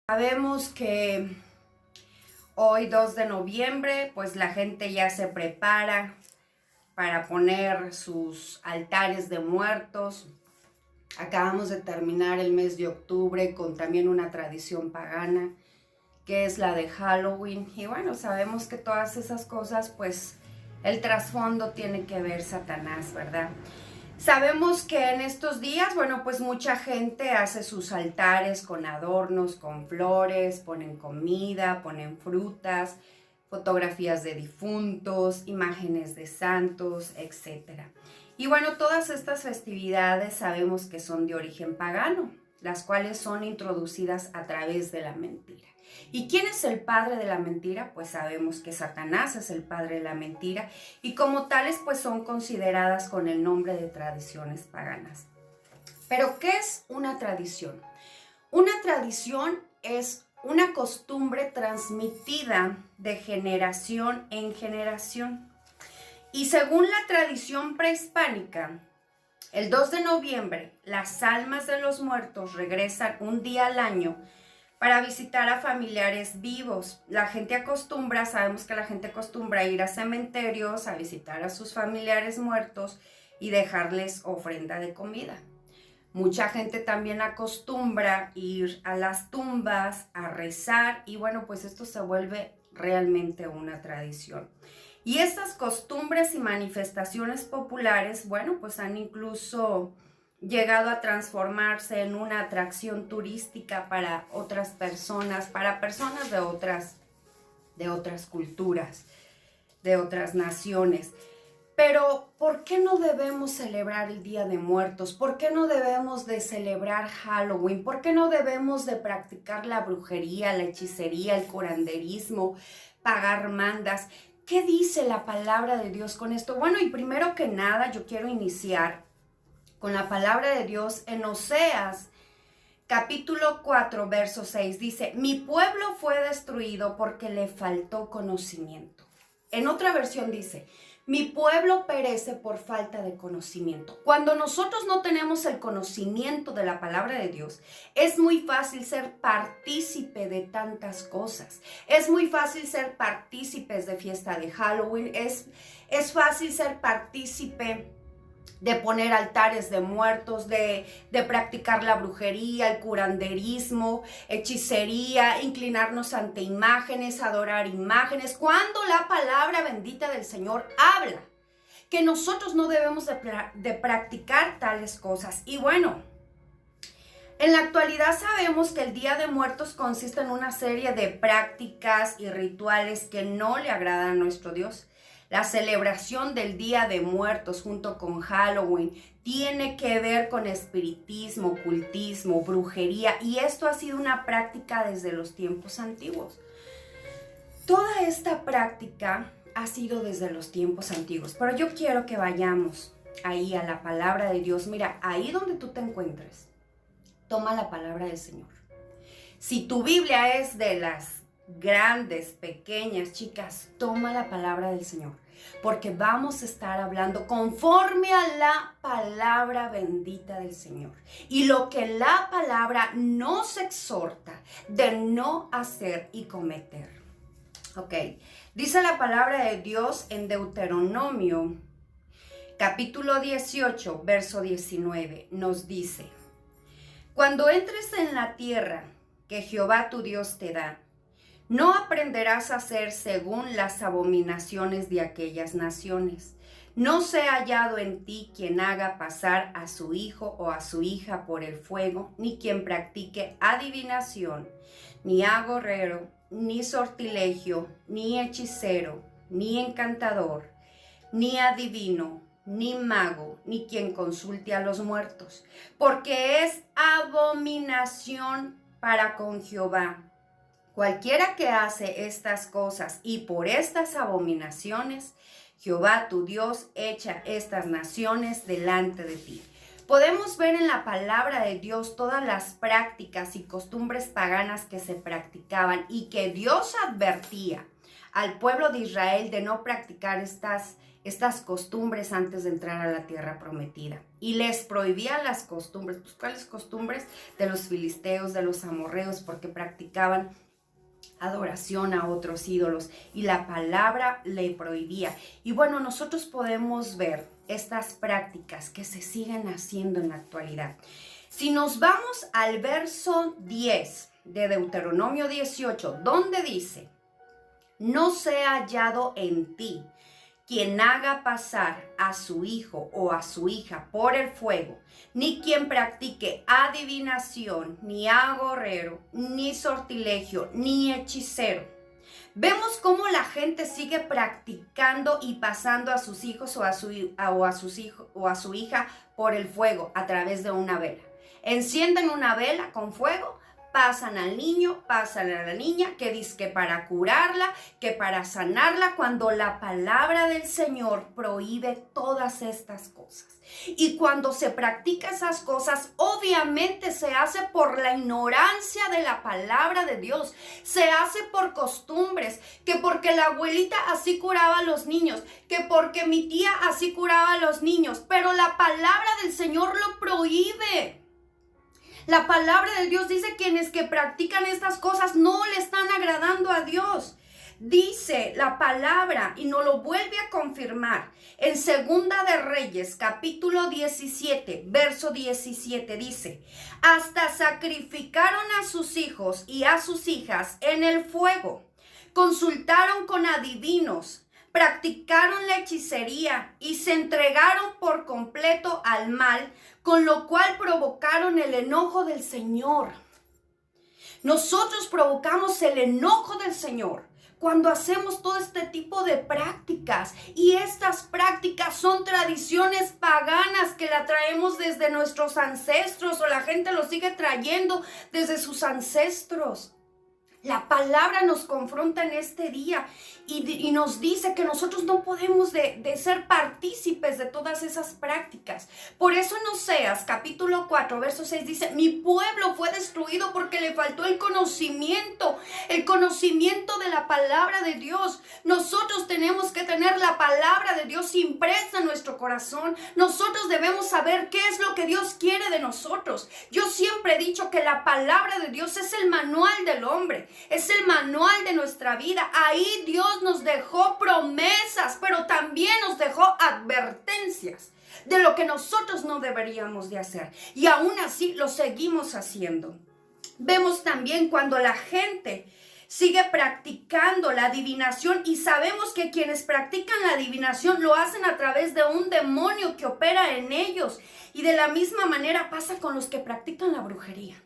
Sabemos que hoy 2 de noviembre, pues la gente ya se prepara para poner sus altares de muertos. Acabamos de terminar el mes de octubre con también una tradición pagana, que es la de Halloween. Y bueno, sabemos que todas esas cosas, pues el trasfondo tiene que ver Satanás, ¿verdad? Sabemos que en estos días, bueno, pues mucha gente hace sus altares con adornos, con flores, ponen comida, ponen frutas, fotografías de difuntos, imágenes de santos, etc. Y bueno, todas estas festividades sabemos que son de origen pagano, las cuales son introducidas a través de la mentira. ¿Y quién es el padre de la mentira? Pues sabemos que Satanás es el padre de la mentira y como tales pues son consideradas con el nombre de tradiciones paganas. Pero ¿qué es una tradición? Una tradición es una costumbre transmitida de generación en generación. Y según la tradición prehispánica, el 2 de noviembre, las almas de los muertos regresan un día al año para visitar a familiares vivos. Sabemos que la gente acostumbra ir a cementerios a visitar a sus familiares muertos y dejarles ofrenda de comida. Mucha gente también acostumbra ir a las tumbas a rezar y bueno, pues esto se vuelve realmente una tradición. Y estas costumbres y manifestaciones populares, bueno, pues han incluso llegado a transformarse en una atracción turística para otras personas, para personas de otras culturas, de otras naciones. Pero, ¿por qué no debemos celebrar el Día de Muertos? ¿Por qué no debemos de celebrar Halloween? ¿Por qué no debemos de practicar la brujería, la hechicería, el curanderismo, pagar mandas? ¿Qué dice la palabra de Dios con esto? Bueno, y primero que nada, yo quiero iniciar con la palabra de Dios en Oseas, capítulo 4, verso 6. Dice, mi pueblo fue destruido porque le faltó conocimiento. En otra versión dice, mi pueblo perece por falta de conocimiento. Cuando nosotros no tenemos el conocimiento de la palabra de Dios, es muy fácil ser partícipe de tantas cosas. Es muy fácil ser partícipes de fiesta de Halloween. Es fácil ser partícipe de poner altares de muertos, de practicar la brujería, el curanderismo, hechicería, inclinarnos ante imágenes, adorar imágenes, cuando la palabra bendita del Señor habla que nosotros no debemos de practicar tales cosas. Y bueno, en la actualidad sabemos que el Día de Muertos consiste en una serie de prácticas y rituales que no le agradan a nuestro Dios. La celebración del Día de Muertos junto con Halloween tiene que ver con espiritismo, ocultismo, brujería, y esto ha sido una práctica desde los tiempos antiguos. Toda esta práctica ha sido desde los tiempos antiguos, pero yo quiero que vayamos ahí a la palabra de Dios. Mira, ahí donde tú te encuentres, toma la palabra del Señor. Si tu Biblia es de las grandes, pequeñas, chicas, toma la palabra del Señor, porque vamos a estar hablando conforme a la palabra bendita del Señor. Y lo que la palabra nos exhorta de no hacer y cometer. Ok, dice la palabra de Dios en Deuteronomio, capítulo 18, verso 19, nos dice, cuando entres en la tierra que Jehová tu Dios te da, no aprenderás a hacer según las abominaciones de aquellas naciones. No sea hallado en ti quien haga pasar a su hijo o a su hija por el fuego, ni quien practique adivinación, ni agorrero, ni sortilegio, ni hechicero, ni encantador, ni adivino, ni mago, ni quien consulte a los muertos, porque es abominación para con Jehová. Cualquiera que hace estas cosas y por estas abominaciones, Jehová tu Dios echa estas naciones delante de ti. Podemos ver en la palabra de Dios todas las prácticas y costumbres paganas que se practicaban y que Dios advertía al pueblo de Israel de no practicar estas costumbres antes de entrar a la tierra prometida. Y les prohibía las costumbres. Pues, ¿cuáles costumbres? De los filisteos, de los amorreos, porque practicaban adoración a otros ídolos y la palabra le prohibía. Y bueno, nosotros podemos ver estas prácticas que se siguen haciendo en la actualidad. Si nos vamos al verso 10 de Deuteronomio 18, donde dice: no sea hallado en ti quien haga pasar a su hijo o a su hija por el fuego, ni quien practique adivinación, ni agorero, ni sortilegio, ni hechicero. Vemos cómo la gente sigue practicando y pasando a sus hijos o a su hija por el fuego a través de una vela. Encienden una vela con fuego, pasan al niño, pasan a la niña, que dice que para curarla, que para sanarla, cuando la palabra del Señor prohíbe todas estas cosas. Y cuando se practica esas cosas, obviamente se hace por la ignorancia de la palabra de Dios. Se hace por costumbres, que porque la abuelita así curaba a los niños, que porque mi tía así curaba a los niños, pero la palabra del Señor lo prohíbe. La palabra de Dios dice: quienes que practican estas cosas no le están agradando a Dios. Dice la palabra, y nos lo vuelve a confirmar, en Segunda de Reyes, capítulo 17, verso 17, dice: hasta sacrificaron a sus hijos y a sus hijas en el fuego, consultaron con adivinos, practicaron la hechicería y se entregaron por completo al mal, con lo cual provocaron el enojo del Señor. Nosotros provocamos el enojo del Señor cuando hacemos todo este tipo de prácticas, y estas prácticas son tradiciones paganas que la traemos desde nuestros ancestros, o la gente lo sigue trayendo desde sus ancestros. La palabra nos confronta en este día y nos dice que nosotros no podemos de ser partícipes de todas esas prácticas. Por eso en Oseas capítulo 4 verso 6 dice: mi pueblo fue destruido porque le faltó el conocimiento de la palabra de Dios. Nosotros tenemos que tener la palabra de Dios impresa en nuestro corazón. Nosotros debemos saber qué es lo que Dios quiere de nosotros. Yo siempre he dicho que la palabra de Dios es el manual del hombre. Es el manual de nuestra vida. Ahí Dios nos dejó promesas, pero también nos dejó advertencias de lo que nosotros no deberíamos de hacer. Y aún así lo seguimos haciendo. Vemos también cuando la gente sigue practicando la adivinación, y sabemos que quienes practican la adivinación lo hacen a través de un demonio que opera en ellos. Y de la misma manera pasa con los que practican la brujería.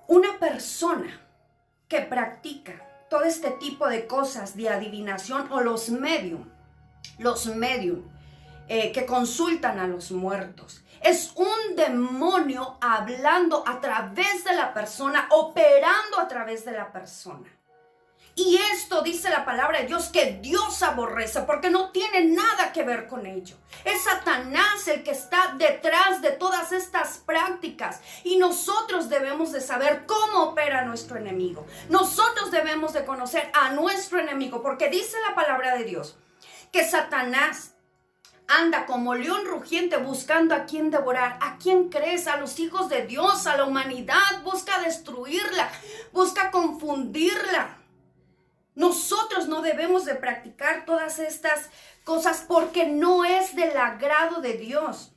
Una persona que practica todo este tipo de cosas de adivinación, o los medium que consultan a los muertos, es un demonio hablando a través de la persona, operando a través de la persona. Y esto dice la palabra de Dios que Dios aborrece, porque no tiene nada que ver con ello. Es Satanás el que está detrás de todas estas prácticas, y nosotros debemos de saber cómo opera nuestro enemigo. Nosotros debemos de conocer a nuestro enemigo, porque dice la palabra de Dios que Satanás anda como león rugiente buscando a quien devorar. ¿A quién crees? A los hijos de Dios, a la humanidad. Busca destruirla, busca confundirla. Nosotros no debemos de practicar todas estas cosas porque no es del agrado de Dios.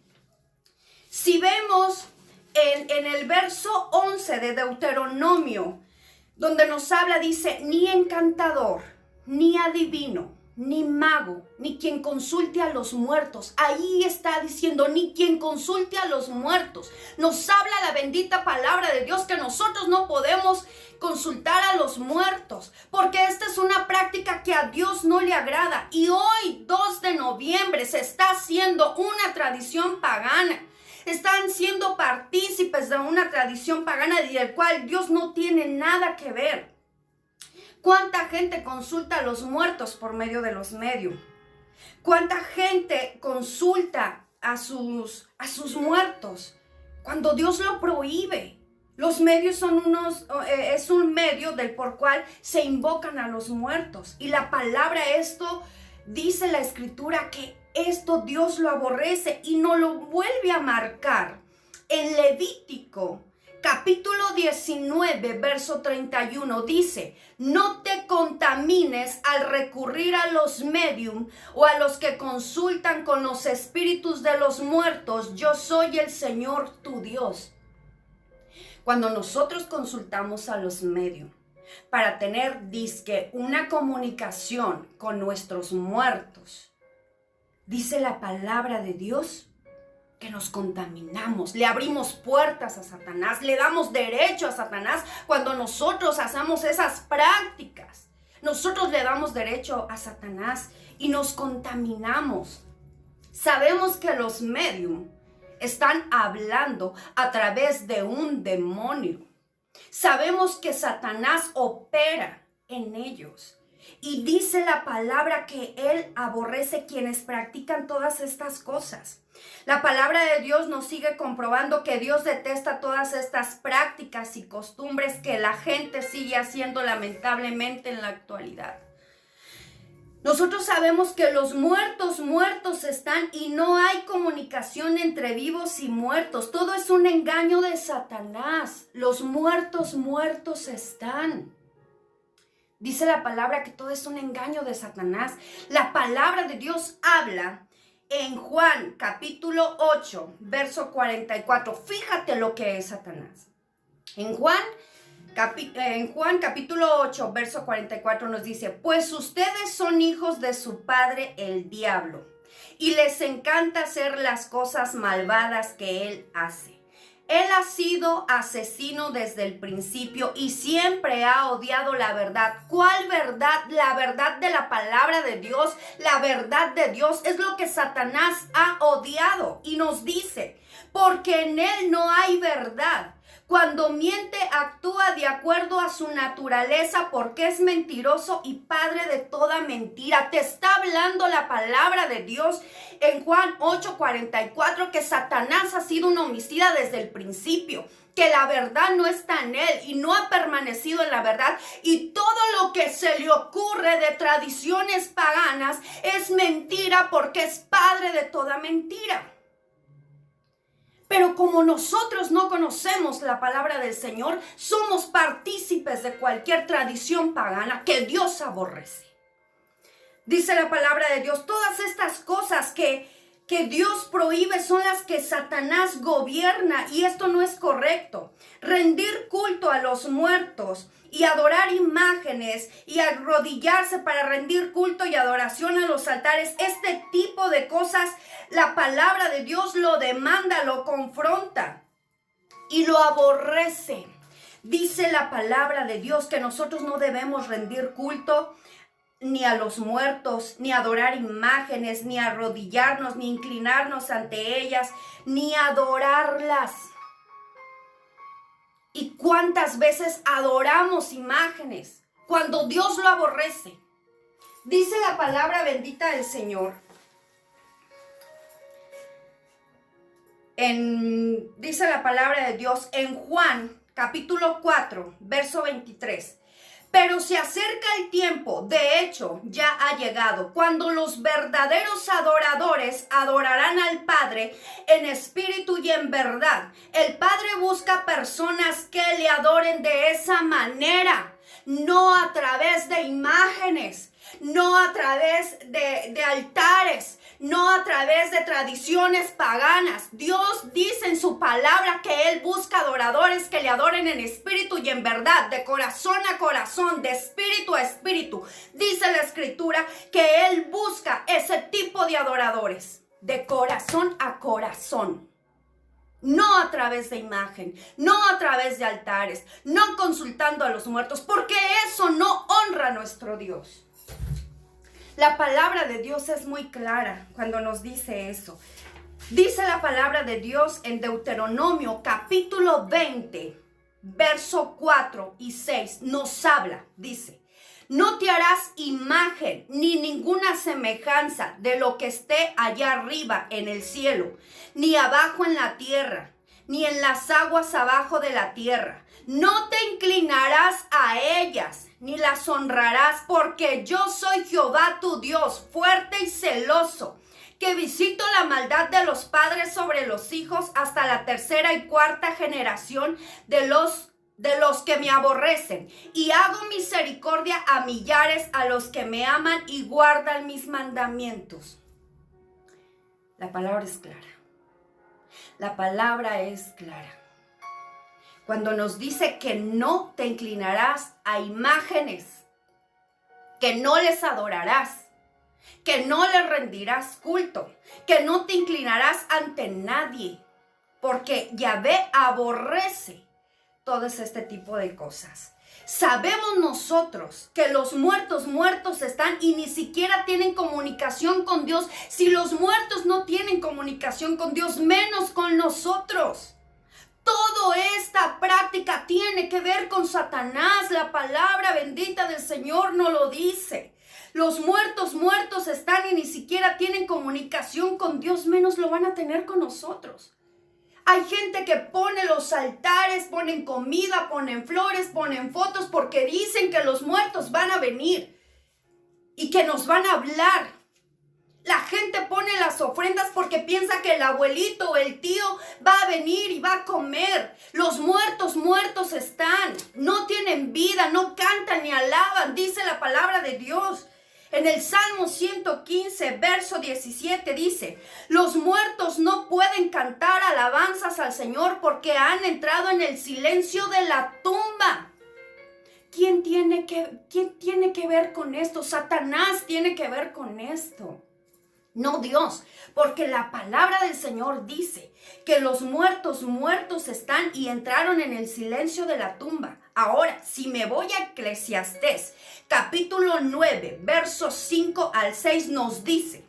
Si vemos en el verso 11 de Deuteronomio, donde nos habla, dice: ni encantador, ni adivino, ni mago, ni quien consulte a los muertos. Ahí está diciendo: ni quien consulte a los muertos. Nos habla la bendita palabra de Dios que nosotros no podemos consultar a los muertos, porque esta es una práctica que a Dios no le agrada. Y hoy, 2 de noviembre, se está haciendo una tradición pagana. Están siendo partícipes de una tradición pagana del cual Dios no tiene nada que ver. ¿Cuánta gente consulta a los muertos por medio de los medios? ¿Cuánta gente consulta a sus muertos cuando Dios lo prohíbe? Los medios es un medio del por cual se invocan a los muertos. Y la palabra esto Dice la Escritura que esto Dios lo aborrece y nos lo vuelve a marcar en Levítico capítulo 19, verso 31. Dice: no te contamines al recurrir a los medium o a los que consultan con los espíritus de los muertos. Yo soy el Señor tu Dios. Cuando nosotros consultamos a los medium para tener dizque una comunicación con nuestros muertos, dice la palabra de Dios que nos contaminamos, le abrimos puertas a Satanás, le damos derecho a Satanás. Cuando nosotros hacemos esas prácticas, nosotros le damos derecho a Satanás y nos contaminamos. Sabemos que los medium están hablando a través de un demonio. Sabemos que Satanás opera en ellos. Y dice la palabra que él aborrece quienes practican todas estas cosas. La palabra de Dios nos sigue comprobando que Dios detesta todas estas prácticas y costumbres que la gente sigue haciendo lamentablemente en la actualidad. Nosotros sabemos que los muertos están y no hay comunicación entre vivos y muertos. Todo es un engaño de Satanás. Los muertos están. Dice la palabra que todo es un engaño de Satanás. La palabra de Dios habla en Juan capítulo 8, verso 44. Fíjate lo que es Satanás. En Juan capítulo 8, verso 44 nos dice: pues ustedes son hijos de su padre el diablo, y les encanta hacer las cosas malvadas que él hace. Él ha sido asesino desde el principio y siempre ha odiado la verdad. ¿Cuál verdad? La verdad de la palabra de Dios. La verdad de Dios es lo que Satanás ha odiado. Y nos dice: porque en él no hay verdad. Cuando miente, actúa de acuerdo a su naturaleza, porque es mentiroso y padre de toda mentira. Te está hablando la palabra de Dios en Juan 8:44, que Satanás ha sido un homicida desde el principio, que la verdad no está en él y no ha permanecido en la verdad, y todo lo que se le ocurre de tradiciones paganas es mentira, porque es padre de toda mentira. Pero como nosotros no conocemos la palabra del Señor, somos partícipes de cualquier tradición pagana que Dios aborrece. Dice la palabra de Dios, todas estas cosas que Dios prohíbe son las que Satanás gobierna, y esto no es correcto. Rendir culto a los muertos y adorar imágenes y arrodillarse para rendir culto y adoración a los altares, este tipo de cosas, la palabra de Dios lo demanda, lo confronta y lo aborrece. Dice la palabra de Dios que nosotros no debemos rendir culto ni a los muertos, ni adorar imágenes, ni arrodillarnos, ni inclinarnos ante ellas, ni adorarlas. ¿Y cuántas veces adoramos imágenes cuando Dios lo aborrece? Dice la palabra bendita del Señor. Dice la palabra de Dios en Juan capítulo 4, verso 23. Pero se acerca el tiempo, de hecho ya ha llegado, cuando los verdaderos adoradores adorarán al Padre en espíritu y en verdad. El Padre busca personas que le adoren de esa manera, no a través de imágenes, no a través de altares, no a través de tradiciones paganas. Dios dice en su palabra que Él busca adoradores que le adoren en espíritu y en verdad, de corazón a corazón, de espíritu a espíritu. Dice la Escritura que Él busca ese tipo de adoradores, de corazón a corazón. No a través de imagen, no a través de altares, no consultando a los muertos, porque eso no honra a nuestro Dios. La palabra de Dios es muy clara cuando nos dice eso. Dice la palabra de Dios en Deuteronomio capítulo 20, verso 4 y 6. Nos habla, dice: no te harás imagen ni ninguna semejanza de lo que esté allá arriba en el cielo, ni abajo en la tierra, ni en las aguas abajo de la tierra. No te inclinarás a ellas, ni las honrarás, porque yo soy Jehová tu Dios, fuerte y celoso, que visito la maldad de los padres sobre los hijos hasta la tercera y cuarta generación de los que me aborrecen, y hago misericordia a millares, a los que me aman y guardan mis mandamientos. La palabra es clara. La palabra es clara. Cuando nos dice que no te inclinarás a imágenes, que no les adorarás, que no les rendirás culto, que no te inclinarás ante nadie, porque Yahvé aborrece todo este tipo de cosas. Sabemos nosotros que los muertos están y ni siquiera tienen comunicación con Dios. Si los muertos no tienen comunicación con Dios, menos con nosotros. Toda esta práctica tiene que ver con Satanás. La palabra bendita del Señor nos lo dice. Los muertos están y ni siquiera tienen comunicación con Dios, menos lo van a tener con nosotros. Hay gente que pone los altares, ponen comida, ponen flores, ponen fotos porque dicen que los muertos van a venir y que nos van a hablar. La gente pone las ofrendas porque piensa que el abuelito o el tío va a venir y va a comer. Los muertos están. No tienen vida, no cantan ni alaban, dice la palabra de Dios. En el Salmo 115, verso 17 dice: los muertos no pueden cantar alabanzas al Señor porque han entrado en el silencio de la tumba. ¿Quién tiene que ver con esto? Satanás tiene que ver con esto. No Dios, porque la palabra del Señor dice que los muertos están y entraron en el silencio de la tumba. Ahora, si me voy a Eclesiastés, capítulo 9, versos 5 al 6 nos dice: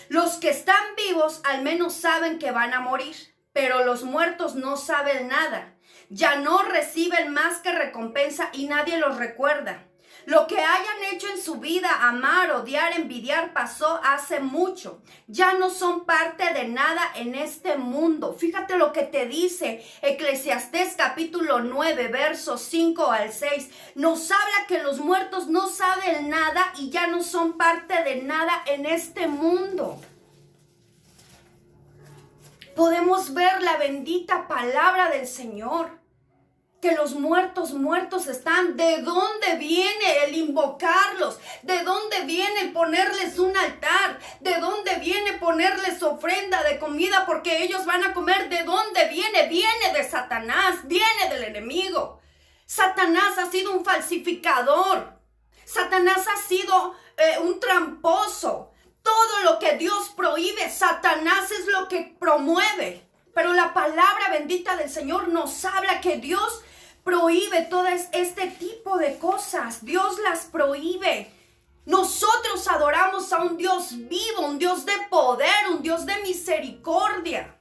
los que están vivos al menos saben que van a morir, pero los muertos no saben nada. Ya no reciben más que recompensa y nadie los recuerda. Lo que hayan hecho en su vida, amar, odiar, envidiar, pasó hace mucho. Ya no son parte de nada en este mundo. Fíjate lo que te dice Eclesiastés capítulo 9, versos 5 al 6. Nos habla que los muertos no saben nada y ya no son parte de nada en este mundo. Podemos ver la bendita palabra del Señor. Que los muertos están. ¿De dónde viene el invocarlos? ¿De dónde viene el ponerles un altar? ¿De dónde viene ponerles ofrenda de comida porque ellos van a comer? ¿De dónde viene? Viene de Satanás, viene del enemigo. Satanás ha sido un falsificador. Satanás ha sido un tramposo. Todo lo que Dios prohíbe, Satanás es lo que promueve. Pero la palabra bendita del Señor nos habla que Dios prohíbe todo este tipo de cosas. Dios las prohíbe. Nosotros adoramos a un Dios vivo, un Dios de poder, un Dios de misericordia.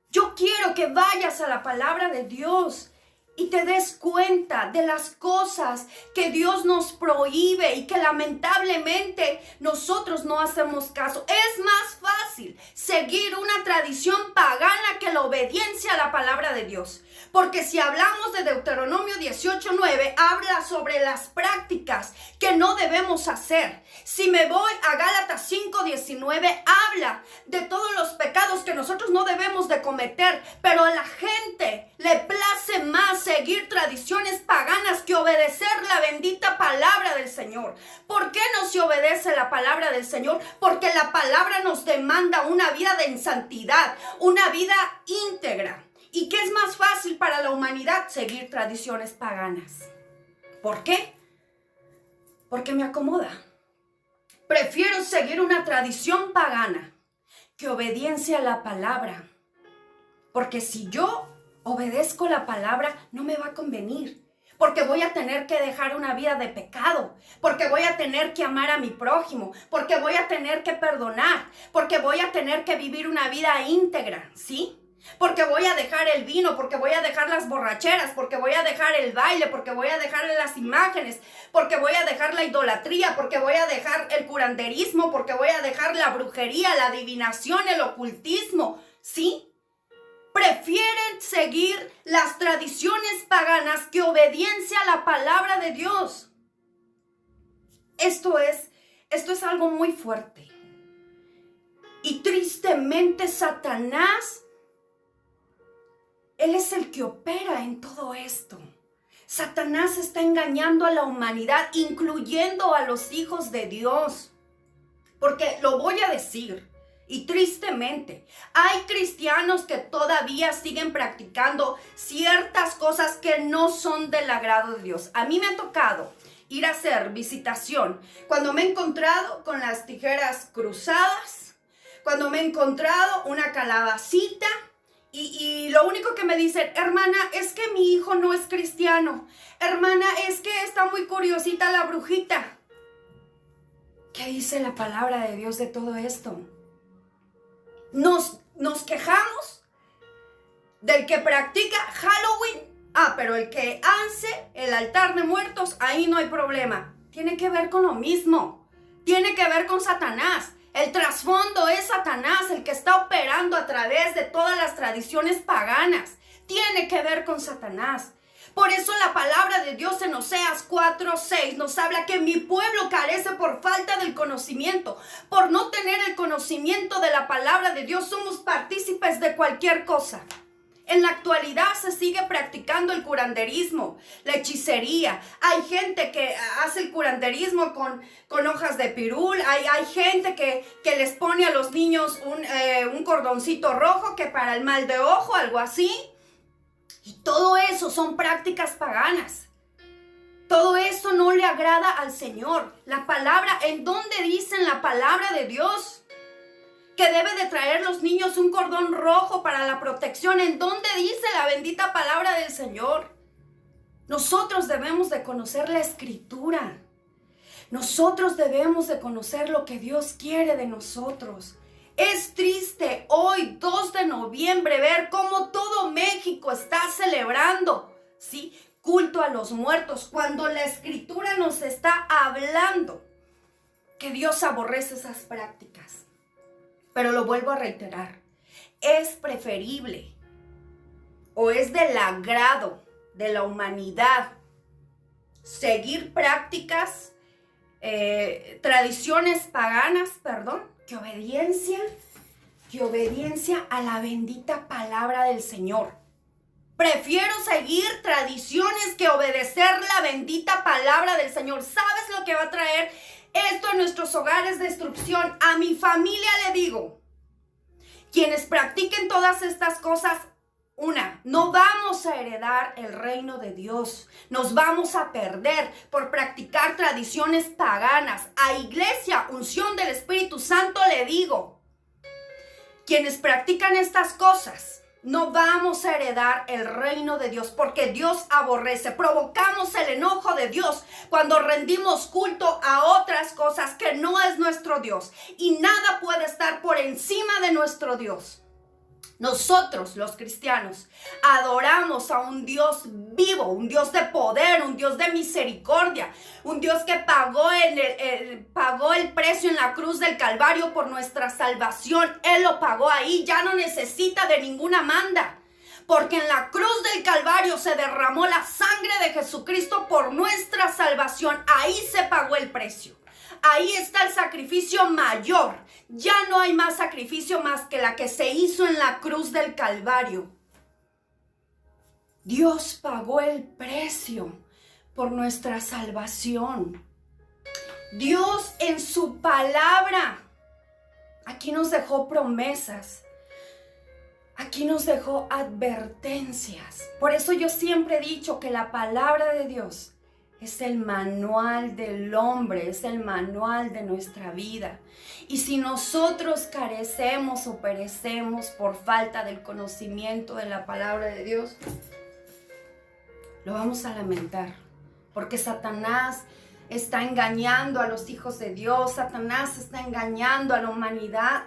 Yo quiero que vayas a la palabra de Dios y te des cuenta de las cosas que Dios nos prohíbe y que lamentablemente nosotros no hacemos caso. Es más fácil seguir una tradición pagana que la obediencia a la palabra de Dios. Porque si hablamos de Deuteronomio 18:9, habla sobre las prácticas que no debemos hacer. Si me voy a Gálatas 5:19, habla de todos los pecados que nosotros no debemos de cometer. Pero a la gente le place más seguir tradiciones paganas que obedecer la bendita palabra del Señor. ¿Por qué no se obedece la palabra del Señor? Porque la palabra nos demanda una vida de santidad, una vida íntegra. ¿Y qué es más fácil para la humanidad? Seguir tradiciones paganas. ¿Por qué? Porque me acomoda. Prefiero seguir una tradición pagana que obediencia a la palabra. Porque si yo obedezco la palabra, no me va a convenir. Porque voy a tener que dejar una vida de pecado. Porque voy a tener que amar a mi prójimo. Porque voy a tener que perdonar. Porque voy a tener que vivir una vida íntegra. ¿Sí? Porque voy a dejar el vino, porque voy a dejar las borracheras, porque voy a dejar el baile, porque voy a dejar las imágenes, porque voy a dejar la idolatría, porque voy a dejar el curanderismo, porque voy a dejar la brujería, la adivinación, el ocultismo. ¿Sí? Prefiero seguir las tradiciones paganas que obediencia a la palabra de Dios. Esto es algo muy fuerte. Y tristemente Satanás, él es el que opera en todo esto. Satanás está engañando a la humanidad, incluyendo a los hijos de Dios. Porque lo voy a decir, y tristemente, hay cristianos que todavía siguen practicando ciertas cosas que no son del agrado de Dios. A mí me ha tocado ir a hacer visitación cuando me he encontrado con las tijeras cruzadas, cuando me he encontrado una calabacita, y lo único que me dicen, hermana, es que mi hijo no es cristiano. Hermana, es que está muy curiosita la brujita. ¿Qué dice la palabra de Dios de todo esto? Nos quejamos del que practica Halloween. Pero el que hace el altar de muertos, ahí no hay problema. Tiene que ver con lo mismo. Tiene que ver con Satanás. El trasfondo es Satanás, el que está operando a través de todas las tradiciones paganas. Tiene que ver con Satanás. Por eso la palabra de Dios en Oseas 4:6 nos habla que mi pueblo carece por falta del conocimiento. Por no tener el conocimiento de la palabra de Dios, somos partícipes de cualquier cosa. En la actualidad se sigue practicando el curanderismo, la hechicería. Hay gente que hace el curanderismo con hojas de pirul. Hay gente que les pone a los niños un cordoncito rojo que para el mal de ojo, algo así. Y todo eso son prácticas paganas. Todo eso no le agrada al Señor. La palabra, ¿en dónde dicen la palabra de Dios que debe de traer los niños un cordón rojo para la protección? ¿En dónde dice la bendita palabra del Señor? Nosotros debemos de conocer la Escritura. Nosotros debemos de conocer lo que Dios quiere de nosotros. Es triste hoy, 2 de noviembre, ver cómo todo México está celebrando, ¿sí?, culto a los muertos, cuando la Escritura nos está hablando que Dios aborrece esas prácticas. Pero lo vuelvo a reiterar, es preferible o es del agrado de la humanidad seguir prácticas, tradiciones paganas, que obediencia a la bendita palabra del Señor. Prefiero seguir tradiciones que obedecer la bendita palabra del Señor. ¿Sabes lo que va a traer esto en nuestros hogares? Destrucción. A mi familia le digo, quienes practiquen todas estas cosas, no vamos a heredar el reino de Dios. Nos vamos a perder por practicar tradiciones paganas. A Iglesia Unción del Espíritu Santo le digo, quienes practican estas cosas, no vamos a heredar el reino de Dios, porque Dios aborrece. Provocamos el enojo de Dios cuando rendimos culto a otras cosas que no es nuestro Dios. Y nada puede estar por encima de nuestro Dios. Nosotros, los cristianos, adoramos a un Dios vivo, un Dios de poder, un Dios de misericordia, un Dios que pagó el precio en la cruz del Calvario por nuestra salvación. Él lo pagó ahí, ya no necesita de ninguna manda, porque en la cruz del Calvario se derramó la sangre de Jesucristo por nuestra salvación. Ahí se pagó el precio. Ahí está el sacrificio mayor. Ya no hay más sacrificio más que la que se hizo en la cruz del Calvario. Dios pagó el precio por nuestra salvación. Dios en su palabra aquí nos dejó promesas. Aquí nos dejó advertencias. Por eso yo siempre he dicho que la palabra de Dios es el manual del hombre, es el manual de nuestra vida. Y si nosotros carecemos o perecemos por falta del conocimiento de la palabra de Dios, lo vamos a lamentar. Porque Satanás está engañando a los hijos de Dios, Satanás está engañando a la humanidad.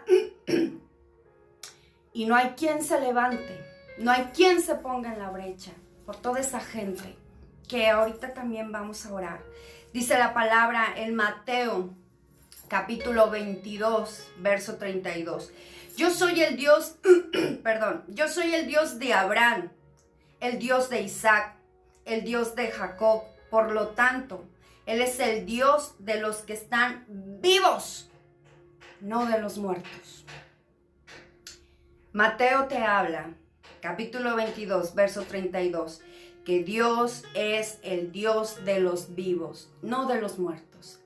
Y no hay quien se levante, no hay quien se ponga en la brecha por toda esa gente que ahorita también vamos a orar. Dice la palabra en Mateo capítulo 22, verso 32. Yo soy el Dios, perdón, yo soy el Dios de Abraham, el Dios de Isaac, el Dios de Jacob. Por lo tanto, Él es el Dios de los que están vivos, no de los muertos. Mateo te habla, capítulo 22, verso 32, que Dios es el Dios de los vivos, no de los muertos.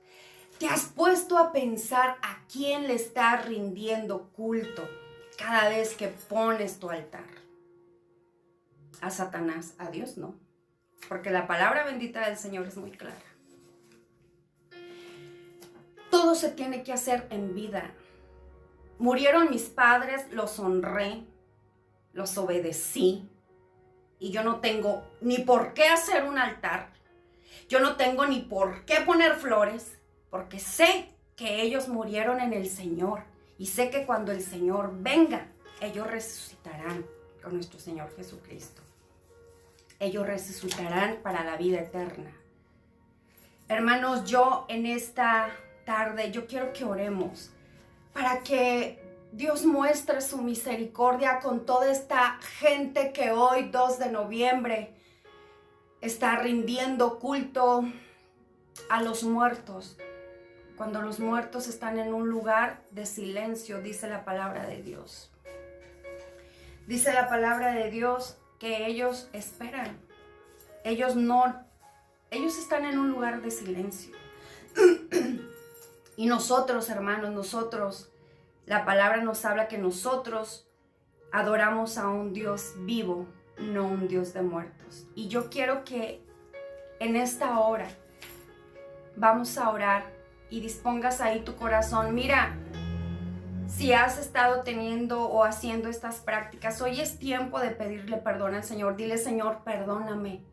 ¿Te has puesto a pensar a quién le estás rindiendo culto cada vez que pones tu altar? ¿A Satanás? ¿A Dios? No. Porque la palabra bendita del Señor es muy clara. Todo se tiene que hacer en vida. Murieron mis padres, los honré, los obedecí. Y yo no tengo ni por qué hacer un altar. Yo no tengo ni por qué poner flores. Porque sé que ellos murieron en el Señor. Y sé que cuando el Señor venga, ellos resucitarán con nuestro Señor Jesucristo. Ellos resucitarán para la vida eterna. Hermanos, yo en esta tarde, yo quiero que oremos para que Dios muestre su misericordia con toda esta gente que hoy, 2 de noviembre, está rindiendo culto a los muertos. Cuando los muertos están en un lugar de silencio, dice la palabra de Dios. Dice la palabra de Dios que ellos esperan. Ellos están en un lugar de silencio. Y nosotros, hermanos, la palabra nos habla que nosotros adoramos a un Dios vivo, no un Dios de muertos. Y yo quiero que en esta hora vamos a orar y dispongas ahí tu corazón. Mira, si has estado teniendo o haciendo estas prácticas, hoy es tiempo de pedirle perdón al Señor. Dile, Señor, perdóname,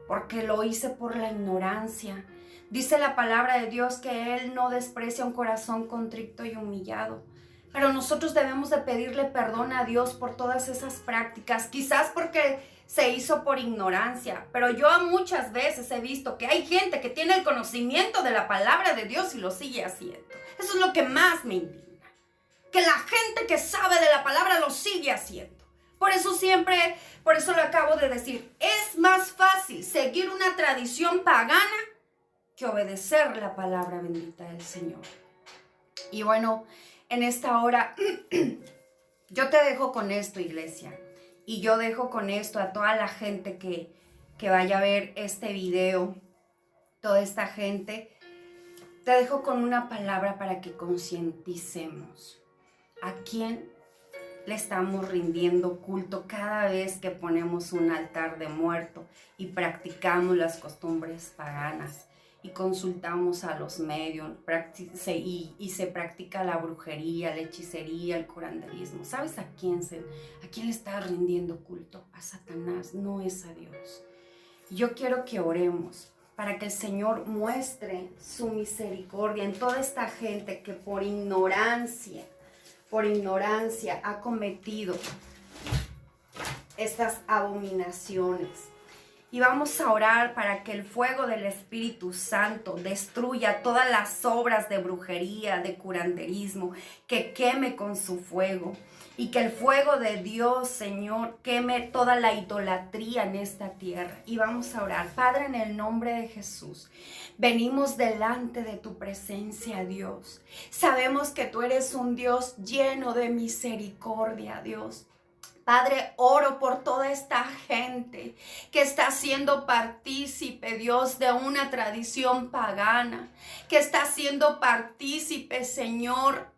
porque lo hice por la ignorancia. Dice la palabra de Dios que Él no desprecia un corazón contrito y humillado. Pero nosotros debemos de pedirle perdón a Dios por todas esas prácticas, quizás porque se hizo por ignorancia, pero yo muchas veces he visto que hay gente que tiene el conocimiento de la palabra de Dios y lo sigue haciendo. Eso es lo que más me indigna, que la gente que sabe de la palabra lo sigue haciendo. Por eso lo acabo de decir, es más fácil seguir una tradición pagana que obedecer la palabra bendita del Señor. Y bueno, en esta hora yo te dejo con esto, iglesia. Y yo dejo con esto a toda la gente que vaya a ver este video, toda esta gente. Te dejo con una palabra para que concienticemos a quién le estamos rindiendo culto cada vez que ponemos un altar de muerto y practicamos las costumbres paganas y consultamos a los medios y se practica la brujería, la hechicería, el curanderismo. ¿Sabes a quién le está rindiendo culto? A Satanás, no es a Dios. Yo quiero que oremos para que el Señor muestre su misericordia en toda esta gente que por ignorancia ha cometido estas abominaciones. Y vamos a orar para que el fuego del Espíritu Santo destruya todas las obras de brujería, de curanderismo, que queme con su fuego. Y que el fuego de Dios, Señor, queme toda la idolatría en esta tierra. Y vamos a orar. Padre, en el nombre de Jesús, venimos delante de tu presencia, Dios. Sabemos que tú eres un Dios lleno de misericordia, Dios. Padre, oro por toda esta gente que está siendo partícipe, Dios, de una tradición pagana, que está siendo partícipe, Señor,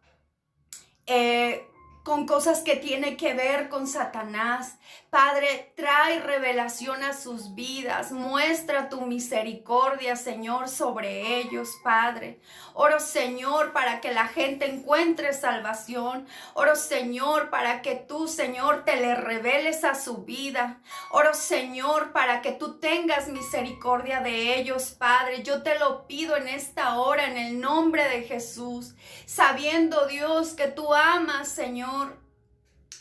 con cosas que tienen que ver con Satanás. Padre, trae revelación a sus vidas. Muestra tu misericordia, Señor, sobre ellos, Padre. Oro, Señor, para que la gente encuentre salvación. Oro, Señor, para que tú, Señor, te le reveles a su vida. Oro, Señor, para que tú tengas misericordia de ellos, Padre. Yo te lo pido en esta hora, en el nombre de Jesús. Sabiendo, Dios, que tú amas, Señor,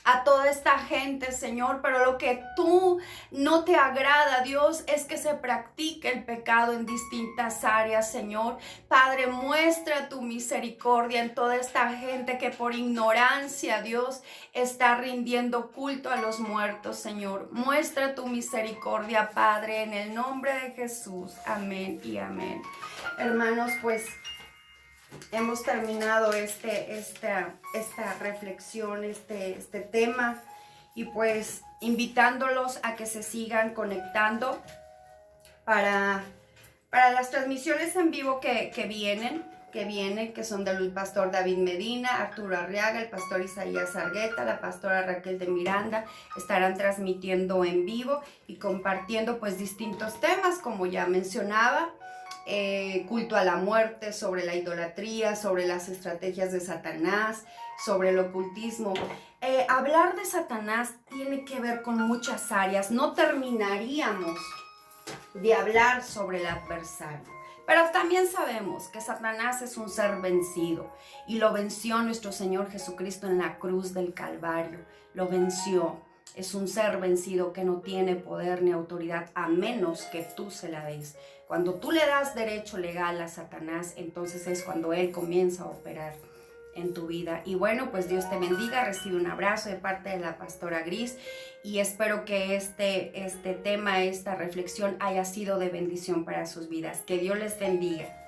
a toda esta gente, Señor, pero lo que tú no te agrada, Dios, es que se practique el pecado en distintas áreas, Señor. Padre, muestra tu misericordia en toda esta gente que por ignorancia, Dios, está rindiendo culto a los muertos, Señor. Muestra tu misericordia, Padre, en el nombre de Jesús. Amén y amén. Hermanos, pues hemos terminado esta reflexión, este tema, y pues invitándolos a que se sigan conectando para las transmisiones en vivo que vienen, que son del pastor David Medina, Arturo Arriaga, el pastor Isaías Argueta, la pastora Raquel de Miranda. Estarán transmitiendo en vivo y compartiendo pues distintos temas, como ya mencionaba. Culto a la muerte, sobre la idolatría, sobre las estrategias de Satanás, sobre el ocultismo. Hablar de Satanás tiene que ver con muchas áreas. No terminaríamos de hablar sobre el adversario. Pero también sabemos que Satanás es un ser vencido y lo venció nuestro Señor Jesucristo en la cruz del Calvario. Lo venció. Es un ser vencido que no tiene poder ni autoridad a menos que tú se la des. Cuando tú le das derecho legal a Satanás, entonces es cuando él comienza a operar en tu vida. Y bueno, pues Dios te bendiga. Recibe un abrazo de parte de la pastora Gris y espero que este tema, esta reflexión haya sido de bendición para sus vidas. Que Dios les bendiga.